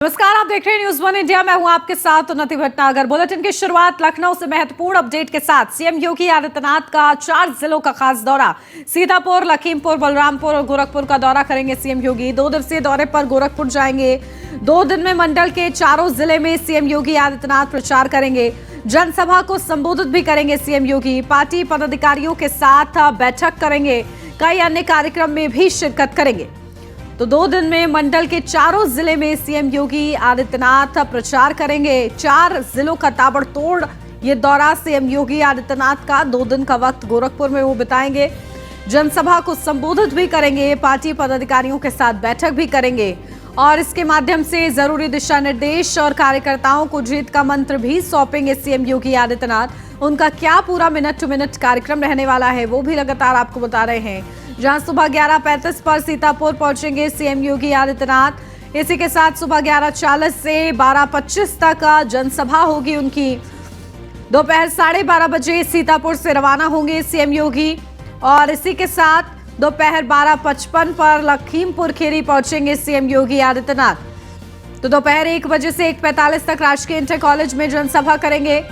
नमस्कार, आप देख रहे हैं न्यूज़ वन इंडिया। मैं हूं आपके साथ उन्नति भटनागर। बुलेटिन की शुरुआत लखनऊ से महत्वपूर्ण अपडेट के साथ। सीएम योगी आदित्यनाथ का 4 जिलों का खास दौरा। सीतापुर, लखीमपुर, बलरामपुर और गोरखपुर का दौरा करेंगे सीएम योगी। 2 दिवसीय दौरे पर गोरखपुर जाएंगे। 2 दिन में मंडल के चारों जिले में सीएम योगी आदित्यनाथ प्रचार करेंगे। जनसभा को संबोधित भी करेंगे सीएम योगी। पार्टी पदाधिकारियों के साथ बैठक करेंगे। कई अन्य कार्यक्रम में भी शिरकत करेंगे। तो 2 दिन में मंडल के चारों जिले में सीएम योगी आदित्यनाथ प्रचार करेंगे। 4 जिलों का ताबड़तोड़ ये दौरा सीएम योगी आदित्यनाथ का। 2 दिन का वक्त गोरखपुर में वो बिताएंगे। जनसभा को संबोधित भी करेंगे। पार्टी पदाधिकारियों के साथ बैठक भी करेंगे और इसके माध्यम से जरूरी दिशा निर्देश और कार्यकर्ताओं को जीत का मंत्र भी सौंपेंगे सीएम योगी आदित्यनाथ। उनका क्या पूरा मिनट टू मिनट कार्यक्रम रहने वाला है वो भी लगातार आपको बता रहे हैं। जहां सुबह 11:35 पर सीतापुर पहुंचेंगे सीएम योगी आदित्यनाथ। इसी के साथ सुबह 11:40 से 12:25 तक जनसभा होगी उनकी। दोपहर 12:30 बजे सीतापुर से रवाना होंगे सीएम योगी और इसी के साथ दोपहर 12:55 पर लखीमपुर खीरी पहुंचेंगे सीएम योगी आदित्यनाथ। तो दोपहर 1 बजे से 1:45 तक राजकीय इंटर कॉलेज में जनसभा करेंगे।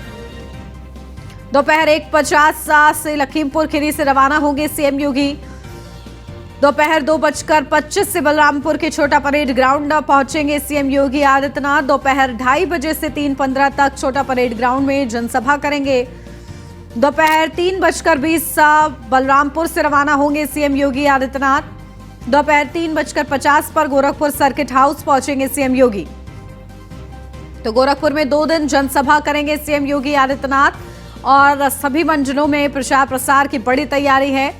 दोपहर 1:50 से लखीमपुर खीरी से रवाना होंगे सीएम योगी। दोपहर 2:25 से बलरामपुर के छोटा परेड ग्राउंड पहुंचेंगे सीएम योगी आदित्यनाथ। दोपहर 2:30 बजे से 3:15 तक छोटा परेड ग्राउंड में जनसभा करेंगे। दोपहर 3:20 बलरामपुर से रवाना होंगे सीएम योगी आदित्यनाथ। दोपहर 3:50 पर गोरखपुर सर्किट हाउस पहुंचेंगे सीएम योगी। तो गोरखपुर में 2 दिन जनसभा करेंगे सीएम योगी आदित्यनाथ और सभी मंडलों में प्रचार प्रसार की बड़ी तैयारी है।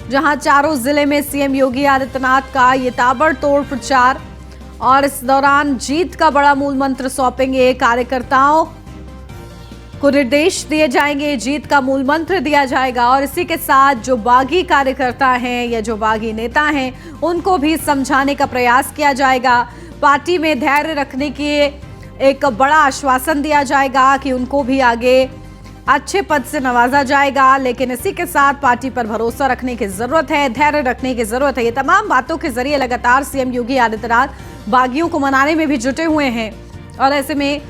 जहां चारों जिले में सीएम योगी आदित्यनाथ का ये ताबड़तोड़ प्रचार और इस दौरान जीत का बड़ा मूल मंत्र सौंपेंगे। कार्यकर्ताओं को निर्देश दिए जाएंगे, जीत का मूल मंत्र दिया जाएगा और इसी के साथ जो बागी कार्यकर्ता हैं या जो बागी नेता हैं उनको भी समझाने का प्रयास किया जाएगा। पार्टी में धैर्य रखने की एक बड़ा आश्वासन दिया जाएगा कि उनको भी आगे अच्छे पद से नवाजा जाएगा। लेकिन इसी के साथ पार्टी पर भरोसा रखने की जरूरत है, धैर्य रखने की जरूरत है। ये तमाम बातों के जरिए लगातार सीएम योगी आदित्यनाथ बागियों को मनाने में भी जुटे हुए हैं और ऐसे में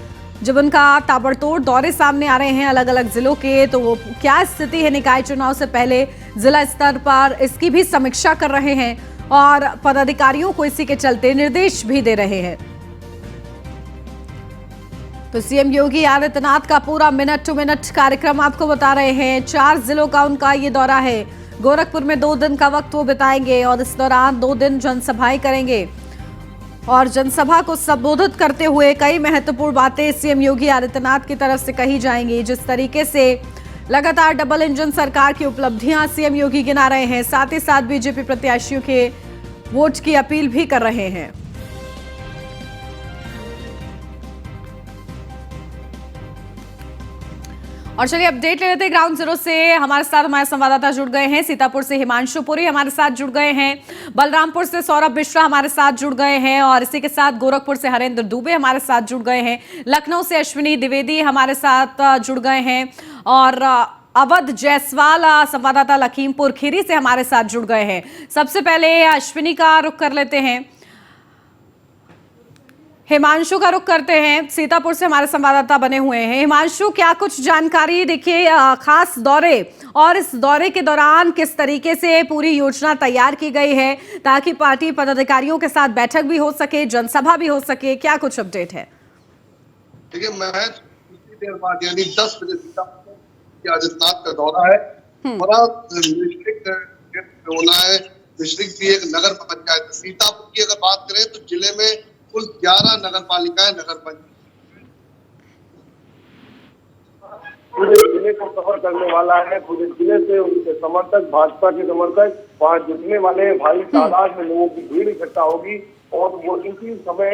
जब उनका ताबड़तोड़ दौरे सामने आ रहे हैं अलग अलग जिलों के, तो वो क्या स्थिति है निकाय चुनाव से पहले जिला स्तर पर, इसकी भी समीक्षा कर रहे हैं और पदाधिकारियों को इसी के चलते निर्देश भी दे रहे हैं। तो सीएम योगी आदित्यनाथ का पूरा मिनट टू मिनट कार्यक्रम आपको बता रहे हैं। 4 जिलों का उनका ये दौरा है। गोरखपुर में 2 दिन का वक्त वो बिताएंगे और इस दौरान 2 दिन जनसभाएं करेंगे और जनसभा को संबोधित करते हुए कई महत्वपूर्ण बातें सीएम योगी आदित्यनाथ की तरफ से कही जाएंगी। जिस तरीके से लगातार डबल इंजन सरकार की उपलब्धियां सीएम योगी गिना रहे हैं, साथ ही साथ बीजेपी प्रत्याशियों के वोट की अपील भी कर रहे हैं। और चलिए अपडेट ले लेते हैं ग्राउंड जीरो से। हमारे साथ हमारे संवाददाता जुड़ गए हैं। सीतापुर से हिमांशु पुरी हमारे साथ जुड़ गए हैं। बलरामपुर से सौरभ मिश्रा हमारे साथ जुड़ गए हैं और इसी के साथ गोरखपुर से हरेंद्र दुबे हमारे साथ जुड़ गए हैं। लखनऊ से अश्विनी द्विवेदी हमारे साथ जुड़ गए हैं और अवध जायसवाल संवाददाता लखीमपुर खीरी से हमारे साथ जुड़ गए हैं। सबसे पहले अश्विनी का रुख कर लेते हैं, हिमांशु का रुख करते हैं। सीतापुर से हमारे संवाददाता बने हुए हैं। हिमांशु, क्या कुछ जानकारी, देखिए खास दौरे और इस दौरे के दौरान किस तरीके से पूरी योजना तैयार की गई है ताकि पार्टी पदाधिकारियों के साथ बैठक भी हो सके, जनसभा भी हो सके, क्या कुछ अपडेट है? देखिए, मैं कुछ देर बाद यानी 10 बजे सीतापुर आदित्यनाथ का दौरा है। बड़ा डिस्ट्रिक्ट होना है, डिस्ट्रिक्ट भी एक नगर पंचायत। सीतापुर की अगर बात करें तो जिले में कुल 11 नगर पालिकाएं, नगर पंचायत पूरे जिले को कवर करने वाला है। पूरे जिले से उनके समर्थक, भाजपा के समर्थक वहां जुटने वाले भारी तादाद में लोगों की भीड़ इकट्ठा होगी और वो इसी समय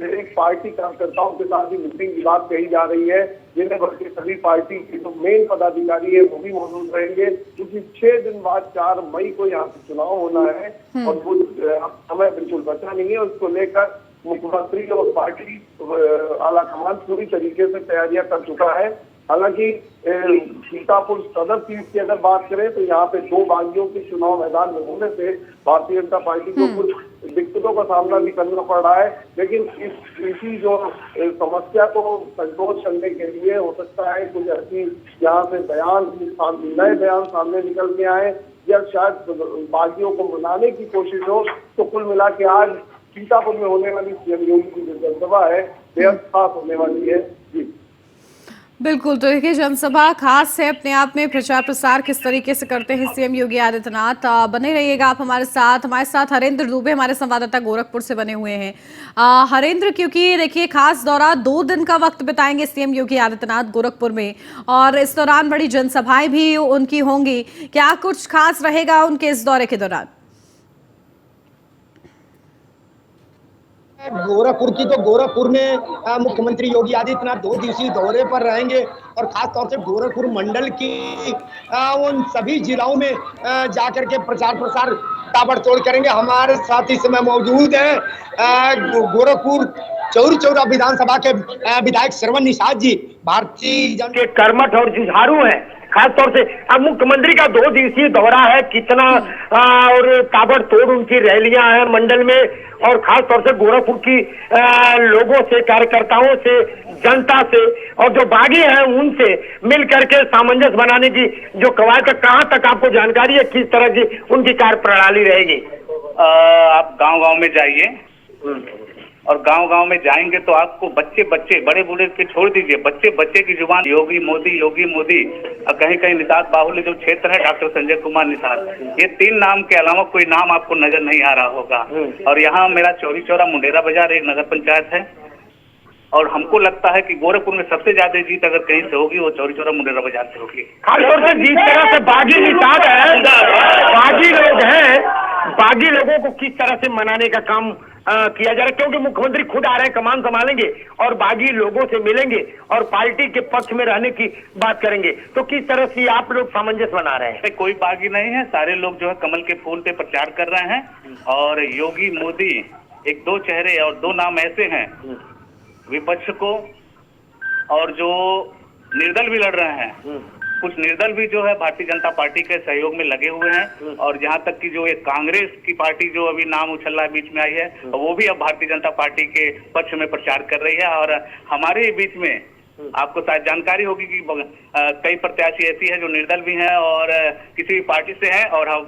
एक पार्टी कार्यकर्ताओं के साथ ही मीटिंग की बात कही जा रही है। जिन्हें भर के सभी पार्टी के जो मेन पदाधिकारी है वो भी मौजूद रहेंगे, क्योंकि 6 दिन बाद 4 मई को यहाँ पे चुनाव होना है और वो समय बिल्कुल बचा नहीं है। उसको लेकर मुख्यमंत्री और पार्टी आला कमान पूरी तरीके से तैयारियां कर चुका है। हालांकि सीतापुर सदर सीट की अगर बात करें तो यहाँ पे 2 बागियों के चुनाव मैदान में होने से भारतीय जनता पार्टी को कुछ दिक्कतों का सामना भी करना पड़ रहा है। लेकिन इसी जो समस्या को कंट्रोल करने के लिए हो सकता है कुछ ऐसी यहाँ से नए बयान सामने निकल के आए या शायद बागियों को मनाने की कोशिश हो। तो कुल मिला के आज सीतापुर में होने वाली सीएम योगी की जो जनसभा है बेहद खास होने वाली है। जी बिल्कुल, तो देखिए जनसभा खास है अपने आप में। प्रचार प्रसार किस तरीके से करते हैं सीएम योगी आदित्यनाथ, बने रहिएगा आप हमारे साथ हरेंद्र दुबे हमारे संवाददाता गोरखपुर से बने हुए हैं। हरेंद्र, क्योंकि देखिए खास दौरा 2 दिन का वक्त बिताएंगे सीएम योगी आदित्यनाथ गोरखपुर में और इस दौरान बड़ी जनसभाएं भी उनकी होंगी, क्या कुछ खास रहेगा उनके इस दौरे के दौरान? गोरखपुर की तो गोरखपुर में मुख्यमंत्री योगी आदित्यनाथ 2 दिवसीय दौरे पर रहेंगे और खास तौर से गोरखपुर मंडल की उन सभी जिलों में जाकर के प्रचार प्रसार ताबड़तोड़ करेंगे। हमारे साथ इस समय मौजूद हैं गोरखपुर चौरी चौरा विधानसभा के विधायक श्रवण निषाद जी। भारतीय जनता के कर्मठ और जुझारू हैं। खास तौर से अब मुख्यमंत्री का 2 दिवसीय दौरा है, कितना और ताबड़तोड़ उनकी रैलियां हैं मंडल में और खास तौर से गोरखपुर की लोगों से, कार्यकर्ताओं से, जनता से और जो बागी हैं उनसे मिल करके सामंजस्य बनाने की जो कवायद है, कहां तक आपको जानकारी है, किस तरह की उनकी कार्य प्रणाली रहेगी? आप गांव-गांव में जाइए और गांव-गांव में जाएंगे तो आपको बच्चे बड़े बूढ़े के छोड़ दीजिए, बच्चे की जुबान योगी मोदी और कहीं निषाद बाहुल्य जो क्षेत्र है डॉक्टर संजय कुमार निषाद, ये 3 नाम के अलावा कोई नाम आपको नजर नहीं आ रहा होगा। और यहाँ मेरा चौरी चौरा मुंडेरा बाजार एक नगर पंचायत है और हमको लगता है कि गोरखपुर में सबसे ज्यादा जीत अगर कहीं से होगी वो चौरी चौरा मुंडेरा बाजार से होगी। खासतौर से जिस तरह से बागी निषाद है, बागी लोग हैं, बागी लोगों को किस तरह से मनाने का काम किया जा रहा है, क्योंकि मुख्यमंत्री खुद आ रहे हैं, कमान संभालेंगे और बागी लोगों से मिलेंगे और पार्टी के पक्ष में रहने की बात करेंगे, तो किस तरह से आप लोग सामंजस्य बना रहे हैं? कोई बागी नहीं है, सारे लोग जो है कमल के फूल पे प्रचार कर रहे हैं और योगी मोदी 1-2 चेहरे और 2 नाम ऐसे हैं विपक्ष को और जो निर्दल भी लड़ रहे हैं, कुछ निर्दल भी जो है भारतीय जनता पार्टी के सहयोग में लगे हुए हैं और जहां तक कि जो ये कांग्रेस की पार्टी जो अभी नाम उछल रहा है बीच में आई है, वो भी अब भारतीय जनता पार्टी के पक्ष में प्रचार कर रही है। और हमारे बीच में आपको शायद जानकारी होगी कि कई प्रत्याशी ऐसी है जो निर्दल भी हैं और किसी भी पार्टी से हैं और हम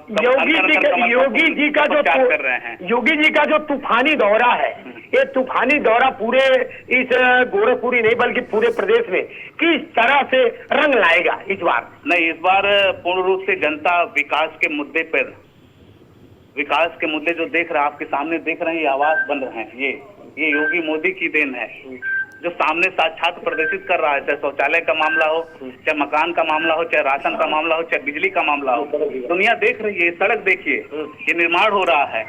योगी जी का जो कर रहे हैं। योगी जी का जो तूफानी दौरा है, ये तूफानी दौरा पूरे इस गोरखपुर ही नहीं बल्कि पूरे प्रदेश में किस तरह से रंग लाएगा इस बार? नहीं, इस बार पूर्ण रूप से जनता विकास के मुद्दे पर, विकास के मुद्दे जो देख रहे हैं आपके सामने देख रहे हैं, ये आवाज बन रहे हैं, ये योगी मोदी की देन है जो सामने साक्षात प्रदर्शित कर रहा है। चाहे शौचालय का मामला हो, चाहे मकान का मामला हो, चाहे राशन का मामला हो, चाहे बिजली का मामला हो, दुनिया देख रही है। सड़क देखिए, ये निर्माण हो रहा है,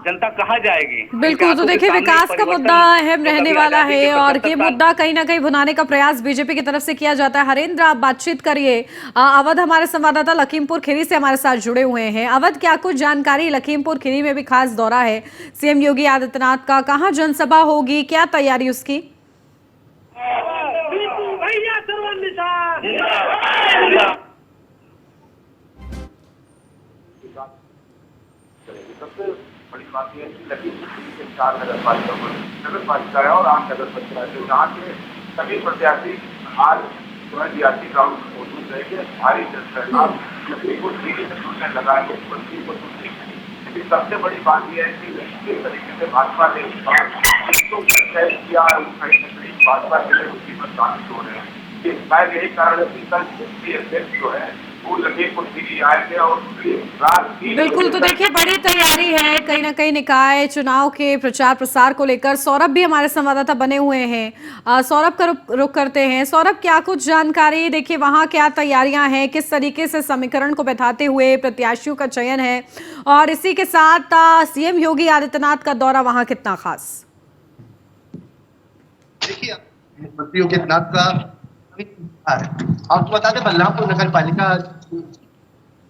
जनता कहाँ जाएगी? बिल्कुल, तो देखिए विकास का मुद्दा अहम रहने वाला है और ये मुद्दा कहीं ना कहीं भुनाने का प्रयास बीजेपी की तरफ से किया जाता है। हरेंद्र, आप बातचीत करिए। अवध हमारे संवाददाता लखीमपुर खीरी से हमारे साथ जुड़े हुए हैं। अवध, क्या कुछ जानकारी? लखीमपुर खीरी में भी खास दौरा है सीएम योगी आदित्यनाथ का, कहाँ जनसभा होगी, क्या तैयारी उसकी? सबसे बड़ी बात यह है कि लखीमपुर के 4 नगर पालिका है और 8 नगर पंचायत है, जहाँ के सभी प्रत्याशी आज सियासी ग्राउंड में मौजूद रहेंगे। भारी जनता लखीमपुर खीरी में जुड़ने लगा है को सुनने। लेकिन सबसे बड़ी बात यह है कि किस तरीके से भाजपा ने भाजपा के लिए उसकी पर शामिल हो रहे हैं। शायद यही कारण है कि कल अध्यक्ष जो है वो लखीमपुर खीरी आए थे और बिल्कुल, तो देखिए बड़ी तैयारी है कहीं ना कहीं निकाय चुनाव के प्रचार प्रसार को लेकर। सौरभ भी हमारे संवाददाता बने हुए हैं, सौरभ का रुख करते हैं। सौरभ, क्या कुछ जानकारी? देखिए वहाँ क्या तैयारियां हैं, किस तरीके से समीकरण को बैठाते हुए प्रत्याशियों का चयन है और इसी के साथ सीएम योगी आदित्यनाथ का दौरा वहाँ कितना खास? देखिए मुख्यमंत्री योगी आदित्यनाथ का आपको बता दें बलरामपुर नगर पालिका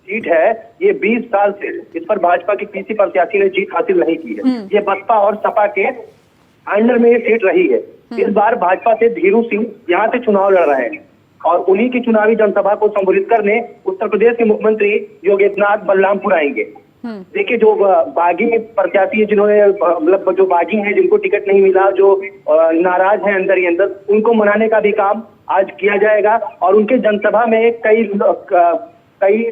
सीट है, ये 20 साल से इस पर भाजपा की किसी प्रत्याशी ने जीत हासिल नहीं की है। ये बसपा और सपा के अंडर में ये सीट रही है। इस बार भाजपा से धीरू सिंह यहाँ से चुनाव लड़ रहे हैं। और उन्हीं की चुनावी जनसभा को संबोधित करने उत्तर प्रदेश के मुख्यमंत्री योगी आदित्यनाथ बलरामपुर आएंगे। देखिए, जो बागी प्रत्याशी जिन्होंने मतलब जो बागी हैं, जिनको टिकट नहीं मिला, जो नाराज हैं अंदर ही अंदर, उनको मनाने का भी काम आज किया जाएगा। और उनके जनसभा में कई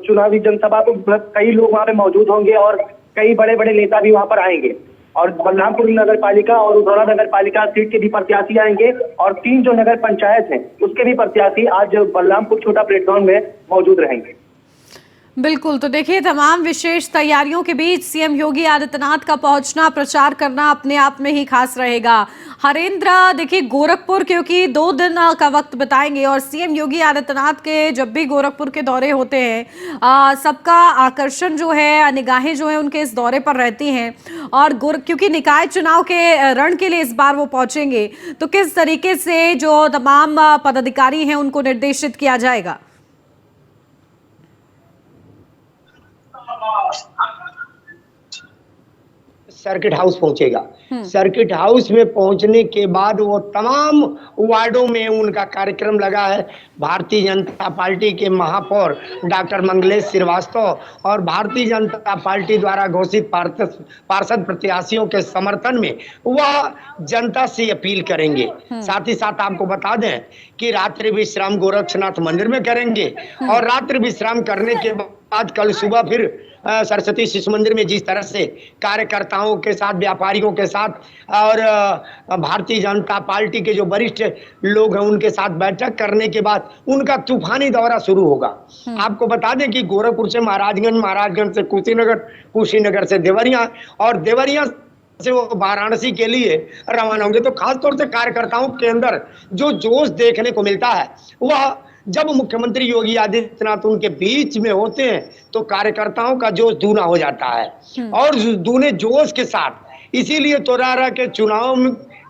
चुनावी जनसभा को कई लोग वहां पे मौजूद होंगे और कई बड़े बड़े नेता भी वहां पर आएंगे। और बलरामपुर नगर पालिका और उधौरा नगर पालिका सीट के भी प्रत्याशी आएंगे और 3 जो नगर पंचायत हैं उसके भी प्रत्याशी आज बलरामपुर छोटा प्लेटफॉर्म में मौजूद रहेंगे। बिल्कुल, तो देखिए तमाम विशेष तैयारियों के बीच सीएम योगी आदित्यनाथ का पहुंचना, प्रचार करना अपने आप में ही खास रहेगा। हरेंद्र, देखिए गोरखपुर क्योंकि 2 दिन का वक्त बिताएंगे और सीएम योगी आदित्यनाथ के जब भी गोरखपुर के दौरे होते हैं सबका आकर्षण जो है, निगाहें जो है उनके इस दौरे पर रहती हैं। और क्योंकि निकाय चुनाव के रण के लिए इस बार वो पहुंचेंगे, तो किस तरीके से जो तमाम पदाधिकारी हैं उनको निर्देशित किया जाएगा? सर्किट हाउस पहुंचेगा। सर्किट हाउस में पहुंचने के बाद वो तमाम वार्डों में उनका कार्यक्रम लगा है। भारतीय जनता पार्टी के महापौर डॉक्टर मंगलेश श्रीवास्तव और भारतीय जनता पार्टी द्वारा घोषित पार्षद प्रत्याशियों के समर्थन में वह जनता से अपील करेंगे। साथ ही साथ आपको बता दें कि रात्रि विश्राम गोरक्षनाथ मंदिर में करेंगे और रात्रि विश्राम करने के बाद कल सुबह फिर सरस्वती शिशु मंदिर में जिस तरह से कार्यकर्ताओं के साथ, व्यापारियों के साथ और भारतीय जनता पार्टी के जो वरिष्ठ लोग हैं उनके साथ बैठक करने के बाद उनका तूफानी दौरा शुरू होगा। आपको बता दें कि गोरखपुर से महाराजगंज, महाराजगंज से कुशीनगर, कुशीनगर से देवरिया और देवरिया से वो वाराणसी के लिए रवाना होंगे। तो खासतौर से कार्यकर्ताओं के अंदर जो जोश देखने को मिलता है वह जब मुख्यमंत्री योगी आदित्यनाथ उनके बीच में होते हैं तो कार्यकर्ताओं का जोश दूना हो जाता है और दूने जोश के साथ। इसीलिए तोरारा के चुनाव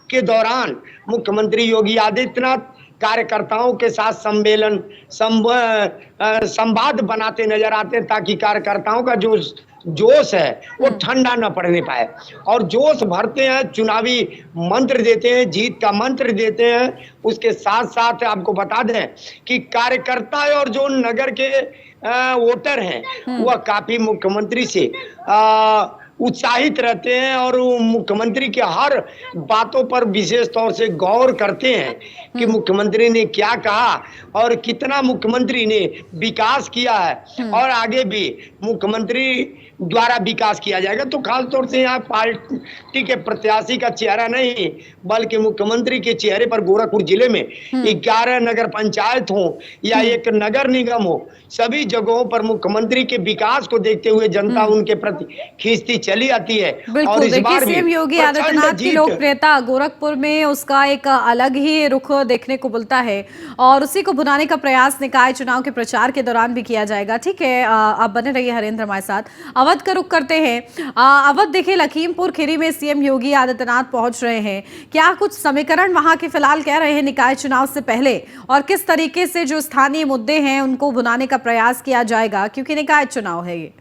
के दौरान मुख्यमंत्री योगी आदित्यनाथ कार्यकर्ताओं के साथ सम्मेलन, संवाद बनाते नजर आते हैं ताकि कार्यकर्ताओं का जोश है वो ठंडा न पड़ने पाए और जोश भरते हैं, चुनावी मंत्र देते हैं, जीत का मंत्र देते हैं। उसके साथ साथ आपको बता दें कि कार्यकर्ता और जो नगर के वोटर हैं वह काफी मुख्यमंत्री से उत्साहित रहते हैं और मुख्यमंत्री के हर बातों पर विशेष तौर से गौर करते हैं कि मुख्यमंत्री ने क्या कहा और कितना मुख्यमंत्री ने विकास किया है और आगे भी मुख्यमंत्री द्वारा विकास किया जाएगा। तो खासतौर से यहाँ पार्टी के प्रत्याशी का चेहरा नहीं बल्कि मुख्यमंत्री के चेहरे पर गोरखपुर जिले में 11 नगर पंचायत हो या एक नगर निगम हो, सभी जगहों पर मुख्यमंत्री के विकास को देखते हुए जनता उनके प्रति खींचती चली आती है। बिल्कुल, देखिए सीएम योगी आदित्यनाथ की लोकप्रियता गोरखपुर में उसका एक अलग ही रुख देखने को मिलता है और उसी को भुनाने का प्रयास निकाय चुनाव के प्रचार के दौरान भी किया जाएगा। ठीक है, आप बने रहिए हरेंद्र हमारे साथ। अवध का रुख करते हैं। अवध, देखिए लखीमपुर खीरी में सीएम योगी आदित्यनाथ पहुंच रहे हैं, क्या कुछ समीकरण वहां के फिलहाल कह रहे हैं निकाय चुनाव से पहले और किस तरीके से जो स्थानीय मुद्दे हैं उनको भुनाने का प्रयास किया जाएगा क्योंकि निकाय चुनाव है ये?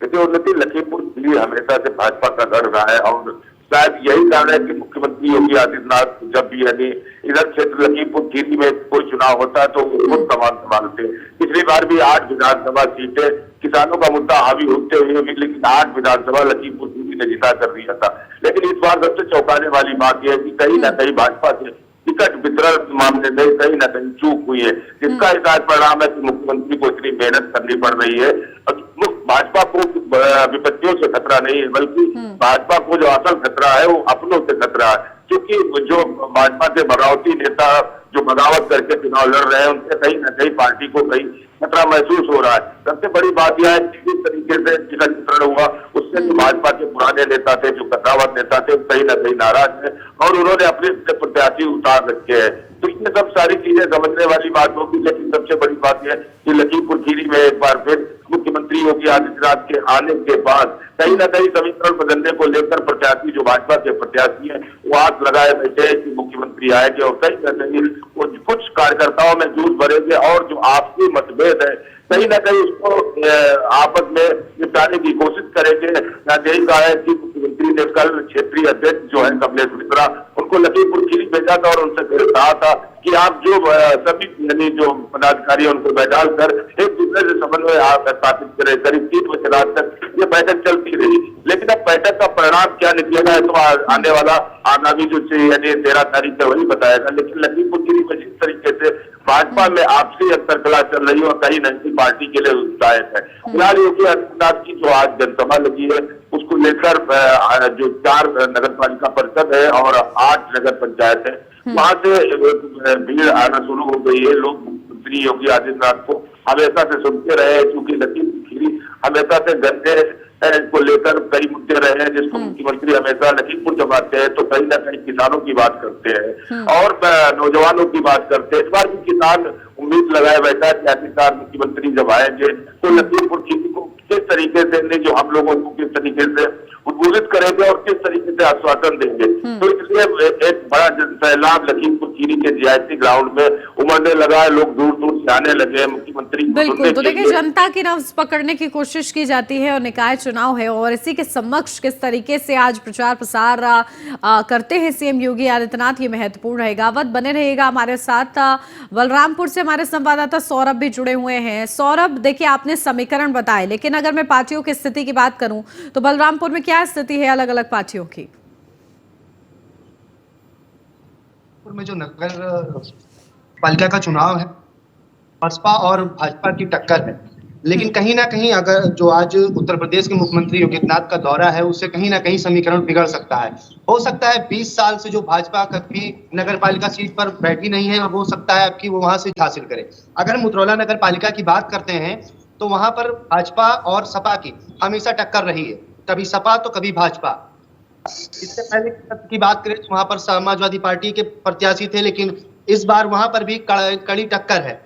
देखिए उन्नति, लखीमपुर खीरी हमेशा से भाजपा का गढ़ रहा है और शायद यही कारण है कि मुख्यमंत्री योगी आदित्यनाथ जब भी यानी इधर क्षेत्र लखीमपुर खीरी में कोई चुनाव होता है तो खुद कमान संभालते हैं। पिछली बार भी 8 विधानसभा सीटें किसानों का मुद्दा हावी होते हुए भी लेकिन 8 विधानसभा लखीमपुर खीरी ने जिता कर दिया था। लेकिन इस बार सबसे चौंकाने वाली बात यह है कि कहीं ना कहीं भाजपा से टिकट वितरण मामले में कहीं ना कहीं चूक हुई है, जिसका एक आज परिणाम है कि मुख्यमंत्री को इतनी मेहनत करनी पड़ रही है। भाजपा को विपत्तियों से खतरा नहीं है बल्कि भाजपा को जो असल खतरा है वो अपनों से खतरा है, क्योंकि जो भाजपा के बगावती नेता जो बगावत करके चुनाव लड़ रहे हैं उनसे कहीं ना कहीं पार्टी को कहीं खतरा महसूस हो रहा है। सबसे बड़ी बात यह है कि जिस तरीके से टिकट वितरण हुआ उससे जो भाजपा के पुराने नेता थे, जो कद्दावर नेता थे, कहीं ना कहीं नाराज है और उन्होंने अपने प्रत्याशी उतार रखे हैं। तो इसमें सब सारी चीजें समझने वाली बात होगी, लेकिन सबसे बड़ी बात यह कि लखीमपुर खीरी में एक बार फिर मुख्यमंत्री योगी आदित्यनाथ के आने के बाद कहीं ना कहीं समीकरण बदलने को लेकर प्रत्याशी जो भाजपा के प्रत्याशी हैं वो आग लगाए बैठे हैं कि मुख्यमंत्री आएंगे और कहीं ना कहीं कुछ कार्यकर्ताओं में जूझ भरेंगे और जो आपसी मतभेद है कहीं ना कहीं उसको आपस में निपटाने की कोशिश करेंगे। यही कहा है कि मुख्यमंत्री ने कल क्षेत्रीय अध्यक्ष जो है कमलेश मिश्रा उनको लखीमपुर खीरी भेजा था और उनसे कहा था कि आप जो सभी यानी जो पदाधिकारी उनको बैठाल कर एक दूसरे से समन्वय स्थापित करे। करीब 3 बजे रात तक ये बैठक चलती रही, लेकिन अब बैठक का परिणाम क्या निकलेगा है तो आने वाला आगामी जो यानी 13 तारीख है वही बताएगा। लेकिन लखीमपुर खीरी में जिस तरीके से भाजपा में आपसी अंतरकला चल रही है और कहीं न कहीं पार्टी के लिए उत्साहित है। फिलहाल योगी आदित्यनाथ की जो आज जनसभा लगी है उसको लेकर जो 4 नगर पालिका परिषद है और 8 नगर पंचायत है वहां से भीड़ आना शुरू हो गई है। लोग मुख्यमंत्री योगी आदित्यनाथ को हमेशा से सुनते रहे हैं, क्योंकि लखीमपुर खीरी हमेशा से गन्ने को लेकर कई मुद्दे रहे हैं जिसको मुख्यमंत्री हमेशा लखीमपुर जब आते हैं तो कहीं ना कहीं किसानों की बात करते हैं और नौजवानों की बात करते हैं। इस बार भी किसान उम्मीद लगाए बैठा है कि आखिरकार मुख्यमंत्री जब आएंगे तो लखीमपुर खीरी को किस तरीके से जो हम लोगों को किस तरीके से उद्बोधित करेंगे और किस तरीके से आश्वासन देंगे। तो इसलिए एक बड़ा सैलाब लखीमपुर खीरी के जीआईसी ग्राउंड में उमड़ने लगा है, लोग दूर दूर से आने लगे हैं मुख्यमंत्री। बिल्कुल, तो देखिए जनता की नब्ज पकड़ने की कोशिश की जाती है और निकाय चुनाव है और इसी के समक्ष किस तरीके से आज प्रचार प्रसार करते हैं सीएम योगी आदित्यनाथ, ये महत्वपूर्ण रहेगा। अवध बने रहेगा हमारे साथ। बलरामपुर से हमारे संवाददाता सौरभ भी जुड़े हुए हैं। सौरभ, देखिए आपने समीकरण बताए, लेकिन अगर मैं पार्टियों की स्थिति की बात करूं तो बलरामपुर में क्या स्थिति है अलग अलग पार्टियों की? में जो नगर पालिका का चुनाव है बसपा और भाजपा की टक्कर है, लेकिन कहीं ना कहीं अगर जो आज उत्तर प्रदेश के मुख्यमंत्री योगी आदित्यनाथ का दौरा है उससे कहीं ना कहीं समीकरण बिगड़ सकता है। हो सकता है 20 साल से जो भाजपा कभी नगर पालिका सीट पर बैठी नहीं है, अब हो सकता है कि वो वहां से हासिल करे। अगर हम मुतरौला नगर पालिका की बात करते हैं तो वहां पर भाजपा और सपा की हमेशा टक्कर रही है, कभी सपा तो कभी भाजपा। इससे पहले की बात करें तो वहां पर समाजवादी पार्टी के प्रत्याशी थे, लेकिन इस बार वहां पर भी कड़ी टक्कर है।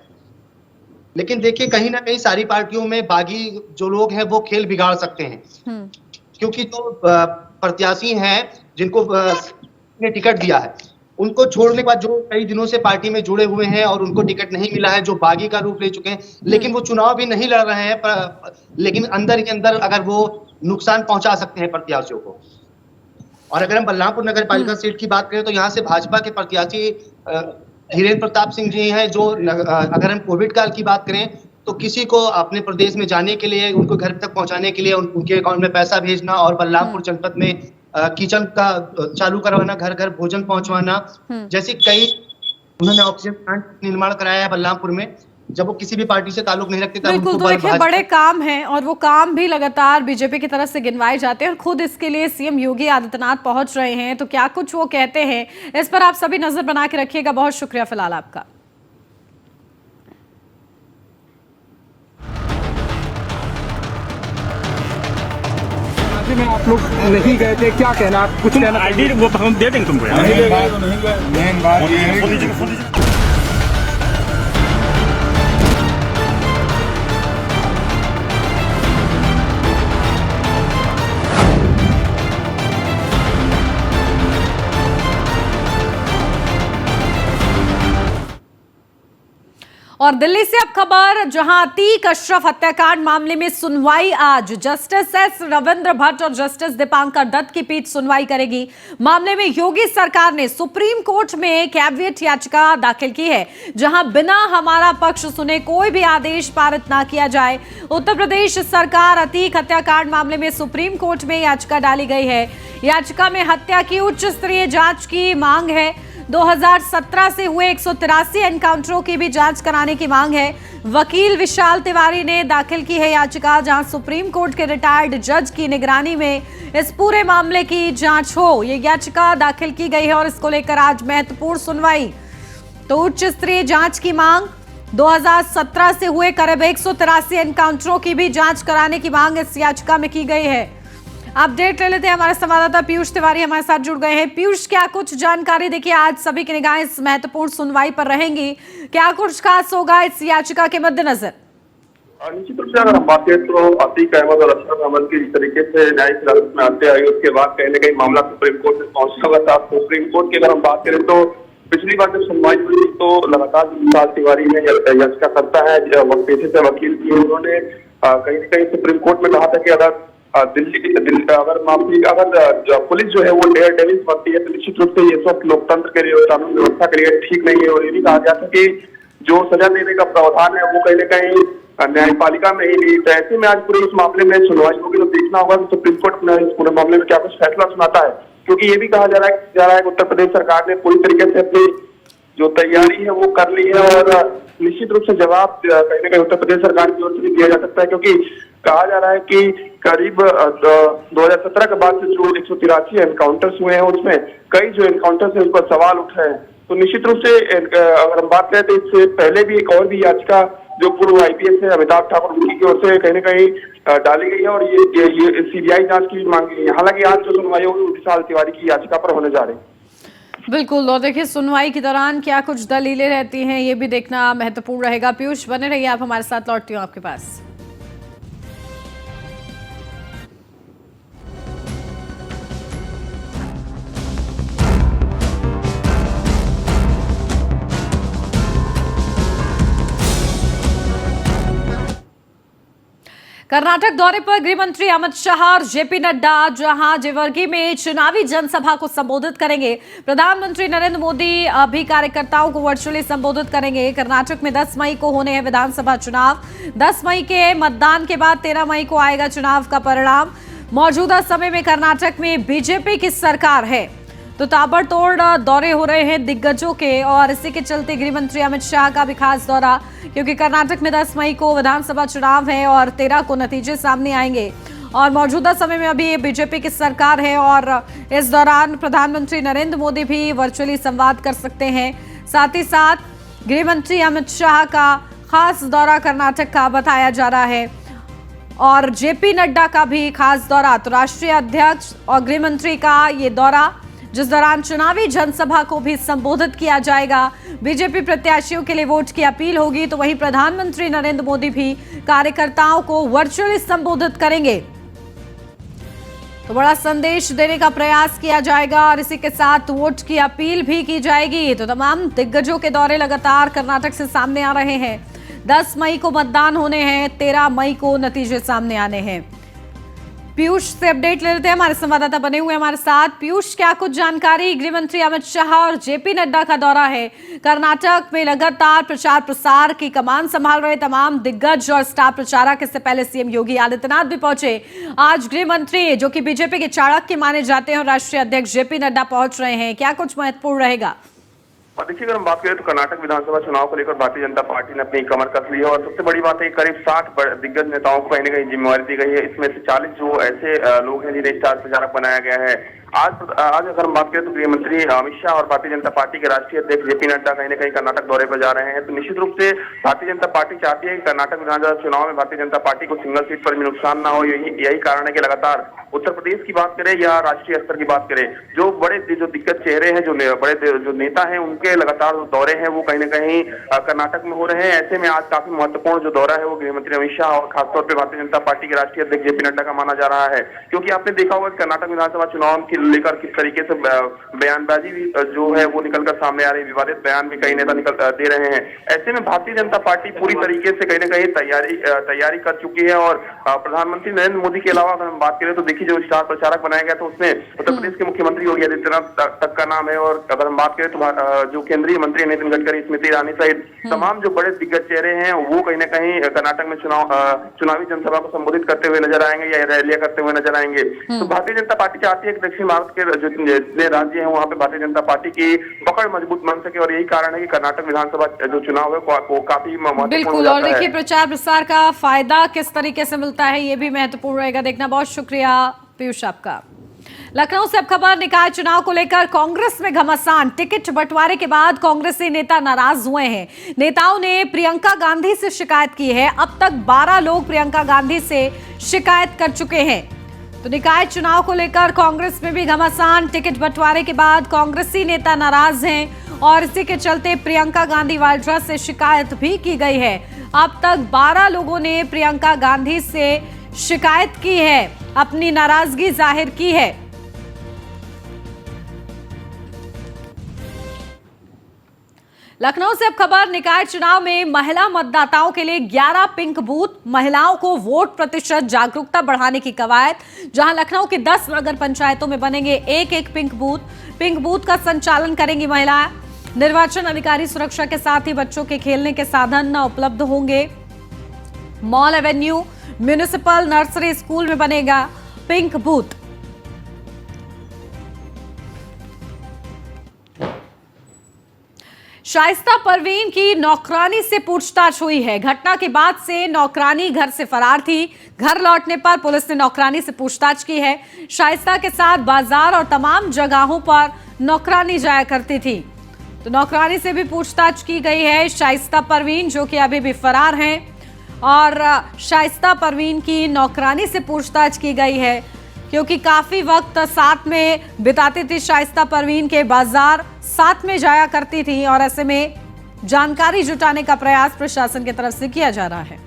लेकिन देखिए कहीं ना कहीं सारी पार्टियों में बागी जो लोग हैं वो खेल बिगाड़ सकते हैं, क्योंकि जो प्रत्याशी हैं जिनको ने टिकट दिया है उनको छोड़ने के बाद जो कई दिनों से पार्टी में जुड़े हुए हैं और उनको टिकट नहीं मिला है, जो बागी का रूप ले चुके हैं, लेकिन वो चुनाव भी नहीं लड़ रहे हैं, लेकिन अंदर के अंदर अगर वो नुकसान पहुंचा सकते हैं प्रत्याशियों को। और अगर हम बलरामपुर नगर पालिका सीट की बात करें तो यहाँ से भाजपा के प्रत्याशी धीरेन्द्र प्रताप सिंह जी हैं, जो अगर हम कोविड काल की बात करें तो किसी को अपने प्रदेश में जाने के लिए, उनको घर तक पहुंचाने के लिए उनके अकाउंट में पैसा भेजना और बलरामपुर जनपद में किचन का चालू करवाना, घर घर भोजन पहुंचवाना, जैसे कई उन्होंने ऑक्सीजन प्लांट निर्माण कराया है बलरामपुर में, जब वो किसी भी पार्टी से ताल्लुक नहीं रखते। बिल्कुल, तो देखिए बड़े काम हैं और वो काम भी लगातार बीजेपी की तरफ से गिनवाए जाते हैं और खुद इसके लिए सीएम योगी आदित्यनाथ पहुंच रहे हैं, तो क्या कुछ वो कहते हैं इस पर आप सभी नजर बना के रखिएगा। बहुत शुक्रिया फिलहाल आपका। में आप लोग नहीं गए थे, क्या कहना, आप कुछ कहना? आईडी वो हम दे देंगे तुमको। मेन बात ये है और दिल्ली से अब खबर, जहां अतीक अशरफ हत्याकांड मामले में सुनवाई आज जस्टिस एस रविंद्र भट्ट और जस्टिस दीपांकर दत्त की पीठ सुनवाई करेगी। मामले में योगी सरकार ने सुप्रीम कोर्ट में कैविएट याचिका दाखिल की है, जहां बिना हमारा पक्ष सुने कोई भी आदेश पारित ना किया जाए। उत्तर प्रदेश सरकार अतीक हत्याकांड मामले में सुप्रीम कोर्ट में याचिका डाली गई है। याचिका में हत्या की उच्च स्तरीय जांच की मांग है। 2017 से हुए 183 एनकाउंटरों की भी जांच कराने की मांग है। वकील विशाल तिवारी ने दाखिल की है याचिका, जहां सुप्रीम कोर्ट के रिटायर्ड जज की निगरानी में इस पूरे मामले की जांच हो। ये याचिका दाखिल की गई है और इसको लेकर आज महत्वपूर्ण सुनवाई। तो उच्च स्तरीय जांच की मांग, 2017 से हुए करीब 183 एनकाउंटरों की भी जांच कराने की मांग इस याचिका में की गई है। अपडेट ले लेते हैं, हमारे संवाददाता पीयूष तिवारी हमारे साथ जुड़ गए हैं। पीयूष, क्या कुछ जानकारी? देखिए आज सभी की निगाहें इस महत्वपूर्ण सुनवाई पर रहेंगी, क्या कुछ खास होगा इस याचिका के मद्देनजर? निश्चित रूप से अगर हम बात करें तो अतीक अहमद और अशरफ अहमद की जिस तरीके से न्यायिक अदालत में आते आए उसके बाद कहीं न कहीं मामला सुप्रीम कोर्ट में पहुंचा हुआ था। सुप्रीम कोर्ट की अगर हम बात करें तो पिछली बार जब सुनवाई हुई तो लगातार विशाल तिवारी ने याचिका करता है, पेशे से वकील की, उन्होंने कहीं न कहीं सुप्रीम कोर्ट में कहा था कि अगर अगर पुलिस जो है वो डेयर डेविल्स बनती है तो निश्चित रूप से ये सब लोकतंत्र के लिए और कानून व्यवस्था के लिए ठीक नहीं है। और ये भी कहा गया था कि जो सजा देने का प्रावधान है वो कहीं ना कहीं न्यायपालिका में ही नहीं। तो ऐसे में आज पूरे इस मामले में सुनवाई होगी, तो देखना होगा कि सुप्रीम कोर्ट इस पूरे मामले में क्या कुछ फैसला सुनाता है। क्योंकि ये भी कहा जा रहा है कि उत्तर प्रदेश सरकार ने पूरी तरीके से अपनी जो तैयारी है वो कर ली है, और निश्चित रूप से जवाब कहीं ना कहीं उत्तर प्रदेश सरकार की ओर से भी दिया जा सकता है। क्योंकि कहा जा रहा है कि करीब 2017 के बाद से जो 183 एनकाउंटर्स हुए हैं उसमें कई जो एनकाउंटर्स है उस पर सवाल उठ रहे हैं। तो निश्चित रूप से अगर हम बात करें तो इससे पहले भी एक और भी याचिका जो पूर्व IPS है अमिताभ ठाकुर उनकी की ओर से कहीं ना कहीं डाली गई है, और ये CBI जांच की मांग गई है। हालांकि आज जो सुनवाई होगी विशाल तिवारी की याचिका पर होने जा रही है। बिल्कुल, और देखिए सुनवाई के दौरान क्या कुछ दलीलें रहती हैं ये भी देखना महत्वपूर्ण रहेगा। पीयूष बने रहिए आप हमारे साथ, लौटती हूँ आपके पास। कर्नाटक दौरे पर गृह मंत्री अमित शाह और JP नड्डा जहां जेवर्गी में चुनावी जनसभा को संबोधित करेंगे। प्रधानमंत्री नरेंद्र मोदी भी कार्यकर्ताओं को वर्चुअली संबोधित करेंगे। कर्नाटक में 10 मई को होने हैं विधानसभा चुनाव। 10 मई के मतदान के बाद 13 मई को आएगा चुनाव का परिणाम। मौजूदा समय में कर्नाटक में BJP की सरकार है, तो ताबड़तोड़ दौरे हो रहे हैं दिग्गजों के, और इसी के चलते गृह मंत्री अमित शाह का भी खास दौरा, क्योंकि कर्नाटक में 10 मई को विधानसभा चुनाव है और 13 को नतीजे सामने आएंगे। और मौजूदा समय में अभी BJP की सरकार है, और इस दौरान प्रधानमंत्री नरेंद्र मोदी भी वर्चुअली संवाद कर सकते हैं। साथ ही साथ गृह मंत्री अमित शाह का खास दौरा कर्नाटक का बताया जा रहा है, और JP नड्डा का भी खास दौरा। तो राष्ट्रीय अध्यक्ष और गृह मंत्री का ये दौरा, जिस दौरान चुनावी जनसभा को भी संबोधित किया जाएगा। BJP प्रत्याशियों के लिए वोट की अपील होगी, तो वहीं प्रधानमंत्री नरेंद्र मोदी भी कार्यकर्ताओं को वर्चुअली संबोधित करेंगे। तो बड़ा संदेश देने का प्रयास किया जाएगा, और इसी के साथ वोट की अपील भी की जाएगी। तो तमाम दिग्गजों के दौरे लगातार कर्नाटक से सामने आ रहे हैं। 10 मई को मतदान होने हैं, 13 मई को नतीजे सामने आने हैं। पीयूष से अपडेट ले लेते हैं, हमारे संवाददाता बने हुए हमारे साथ। पीयूष, क्या कुछ जानकारी? गृह मंत्री अमित शाह और JP नड्डा का दौरा है। कर्नाटक में लगातार प्रचार प्रसार की कमान संभाल रहे तमाम दिग्गज और स्टार प्रचारक। इससे पहले CM योगी आदित्यनाथ भी पहुंचे। आज गृह मंत्री जो कि BJP के चाणक्य माने जाते हैं और राष्ट्रीय अध्यक्ष JP नड्डा पहुंच रहे हैं। क्या कुछ महत्वपूर्ण रहेगा? देखिए, अगर हम बात करें तो कर्नाटक विधानसभा चुनाव को लेकर भारतीय जनता पार्टी ने अपनी कमर कस ली है, और सबसे बड़ी बात है करीब 60 दिग्गज नेताओं को कहीं न कहीं जिम्मेवारी दी गई है। इसमें से 40 जो ऐसे लोग हैं जिन्हें स्टार प्रचारक बनाया गया है। आज अगर हम बात करें तो गृह मंत्री अमित शाह और भारतीय जनता पार्टी के राष्ट्रीय अध्यक्ष JP नड्डा कहीं न कहीं कर्नाटक दौरे पर जा रहे हैं। तो निश्चित रूप से भारतीय जनता पार्टी चाहती है कि कर्नाटक विधानसभा चुनाव में भारतीय जनता पार्टी को सिंगल सीट पर भी नुकसान ना हो। यही कारण है कि लगातार उत्तर प्रदेश की बात करें या राष्ट्रीय स्तर की बात करें, जो बड़े जो दिग्गज चेहरे हैं, जो नेता हैं, उनके लगातार दौरे हैं वो कहीं न कहीं कर्नाटक में हो रहे हैं। ऐसे में आज काफी महत्वपूर्ण जो दौरा है वो गृह मंत्री अमित शाह और खासतौर पर भारतीय जनता पार्टी के राष्ट्रीय अध्यक्ष JP नड्डा का माना जा रहा है। क्योंकि आपने देखा होगा कि कर्नाटक विधानसभा चुनाव को लेकर किस तरीके से बयानबाजी भी जो है वो निकलकर सामने आ रही है। विवादित बयान भी कई नेता दे रहे हैं। ऐसे में भारतीय जनता पार्टी पूरी तरीके से कहीं न कहीं तैयारी कर चुकी है, और प्रधानमंत्री नरेंद्र मोदी के अलावा अगर हम बात करें तो देखिए जो स्टार प्रचारक बनाया गया तो उसमें उत्तर प्रदेश के मुख्यमंत्री योगी आदित्यनाथ तक का नाम है, और अगर हम बात करें तो जो केंद्रीय मंत्री नितिन गडकरी, स्मृति ईरानी सहित तमाम जो बड़े दिग्गज चेहरे हैं वो कहीं न कहीं कर्नाटक में चुनावी जनसभा को संबोधित करते हुए नजर आएंगे या रैलियां करते हुए नजर आएंगे। तो भारतीय जनता पार्टी चाहती है कि दक्षिण भारत के जितने राज्य हैं वहां पे भारतीय जनता पार्टी की पकड़ मजबूत बन सके, और यही कारण है कि कर्नाटक विधानसभा जो चुनाव है वो काफी महत्वपूर्ण। बिल्कुल, और देखिए प्रचार प्रसार का फायदा किस तरीके से मिलता है ये भी महत्वपूर्ण रहेगा देखना। बहुत शुक्रिया पीयूष आपका। लखनऊ से अब खबर, निकाय चुनाव को लेकर कांग्रेस में घमासान। टिकट बंटवारे के बाद कांग्रेसी नेता नाराज हुए हैं। नेताओं ने प्रियंका गांधी से शिकायत की है। अब तक 12 लोग प्रियंका गांधी से शिकायत कर चुके हैं। तो निकाय चुनाव को लेकर कांग्रेस में भी घमासान। टिकट बंटवारे के बाद कांग्रेसी नेता नाराज हैं, और इसी के चलते प्रियंका गांधी वाड्रा से शिकायत भी की गई है। अब तक 12 लोगों ने प्रियंका गांधी से शिकायत की है, अपनी नाराजगी जाहिर की है। लखनऊ से अब खबर, निकाय चुनाव में महिला मतदाताओं के लिए 11 पिंक बूथ, महिलाओं को वोट प्रतिशत जागरूकता बढ़ाने की कवायद। जहां लखनऊ के 10 नगर पंचायतों में बनेंगे एक पिंक बूथ का संचालन करेंगी महिलाएं। निर्वाचन अधिकारी सुरक्षा के साथ ही बच्चों के खेलने के साधन उपलब्ध होंगे। Mall Avenue municipal nursery school में बनेगा पिंक बूथ। शाइस्ता परवीन की नौकरानी से पूछताछ हुई है। घटना के बाद से नौकरानी घर से फरार थी। घर लौटने पर पुलिस ने नौकरानी से पूछताछ की है। शाइस्ता के साथ बाजार और तमाम जगहों पर नौकरानी जाया करती थी, तो नौकरानी से भी पूछताछ की गई है। शाइस्ता परवीन जो कि अभी भी फरार हैं और शाइस्ता परवीन की नौकरानी से पूछताछ की गई है, क्योंकि काफी वक्त साथ में बिताती थी शाइस्ता परवीन के, बाजार साथ में जाया करती थी और ऐसे में जानकारी जुटाने का प्रयास प्रशासन की तरफ से किया जा रहा है।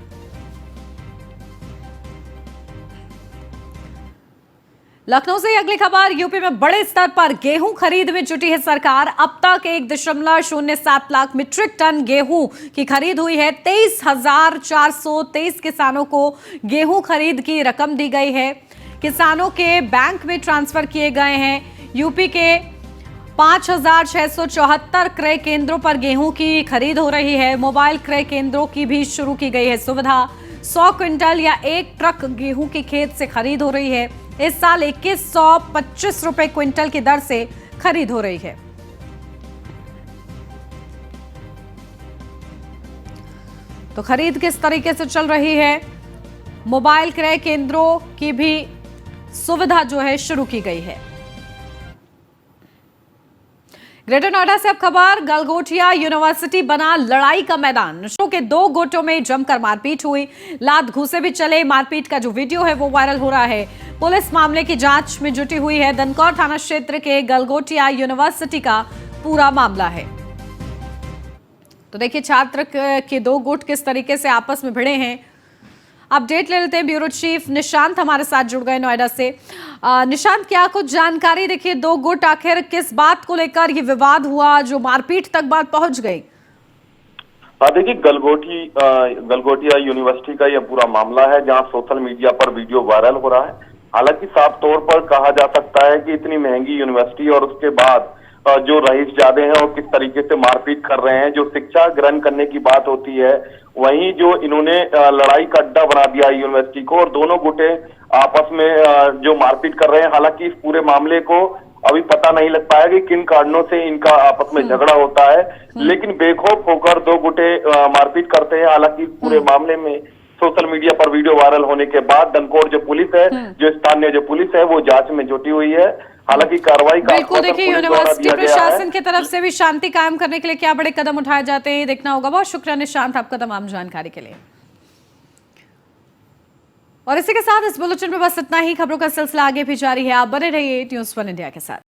लखनऊ से अगली खबर। यूपी में बड़े स्तर पर गेहूं खरीद में जुटी है सरकार। अब तक 1.07 लाख मीट्रिक टन गेहूं की खरीद हुई है। 23,423 किसानों को गेहूं खरीद की रकम दी गई है। किसानों के बैंक में ट्रांसफर किए गए हैं। यूपी के 5,674 क्रय केंद्रों पर गेहूं की खरीद हो रही है। मोबाइल क्रय केंद्रों की भी शुरू की गई है सुविधा। 100 क्विंटल या 1 ट्रक गेहूं की खेत से खरीद हो रही है। इस साल 2125 रुपए क्विंटल की दर से खरीद हो रही है। तो खरीद किस तरीके से चल रही है? मोबाइल क्रय केंद्रों की भी सुविधा जो है शुरू की गई है। ग्रेटर नोएडा से अब खबर। गलगोटिया यूनिवर्सिटी बना लड़ाई का मैदान। शो के 2 गुटों में जमकर मारपीट हुई। लात घूसे भी चले। मारपीट का जो वीडियो है वो वायरल हो रहा है। पुलिस मामले की जांच में जुटी हुई है। दनकौर थाना क्षेत्र के गलगोटिया यूनिवर्सिटी का पूरा मामला है। तो देखिए छात्र के 2 गुट किस तरीके से आपस में भिड़े हैं। अपडेट ले लेते हैं। ब्यूरो चीफ निशांत हमारे साथ जुड़ गए नोएडा से। निशांत, क्या कुछ जानकारी? देखिए 2 गुट आखिर किस बात को लेकर ये विवाद हुआ जो मारपीट तक बात पहुंच गई? देखिए गलगोटिया यूनिवर्सिटी का यह पूरा मामला है जहां सोशल मीडिया पर वीडियो वायरल हो रहा है। हालांकि साफ तौर पर कहा जा सकता है कि इतनी महंगी यूनिवर्सिटी और उसके बाद जो रईसजादे हैं और किस तरीके से मारपीट कर रहे हैं। जो शिक्षा ग्रहण करने की बात होती है वहीं जो इन्होंने लड़ाई का अड्डा बना दिया यूनिवर्सिटी को और दोनों गुटे आपस में जो मारपीट कर रहे हैं। हालांकि इस पूरे मामले को अभी पता नहीं लग पाया कि किन कारणों से इनका आपस में झगड़ा होता है, लेकिन बेखौफ होकर 2 गुटे मारपीट करते हैं। हालांकि इस पूरे मामले में सोशल मीडिया पर वीडियो वायरल होने के बाद दनकौर जो पुलिस है, जो स्थानीय जो पुलिस है, वो जांच में जुटी हुई है। हालांकि कार्रवाई का बिल्कुल देखिए यूनिवर्सिटी प्रशासन की तरफ से भी शांति कायम करने के लिए क्या बड़े कदम उठाए जाते हैं देखना होगा। बहुत शुक्रिया निशांत आपका तमाम जानकारी के लिए। और इसी के साथ इस बुलेटिन में बस इतना ही। खबरों का सिलसिला आगे भी जारी है। आप बने रहिए न्यूज़ 1 इंडिया के साथ।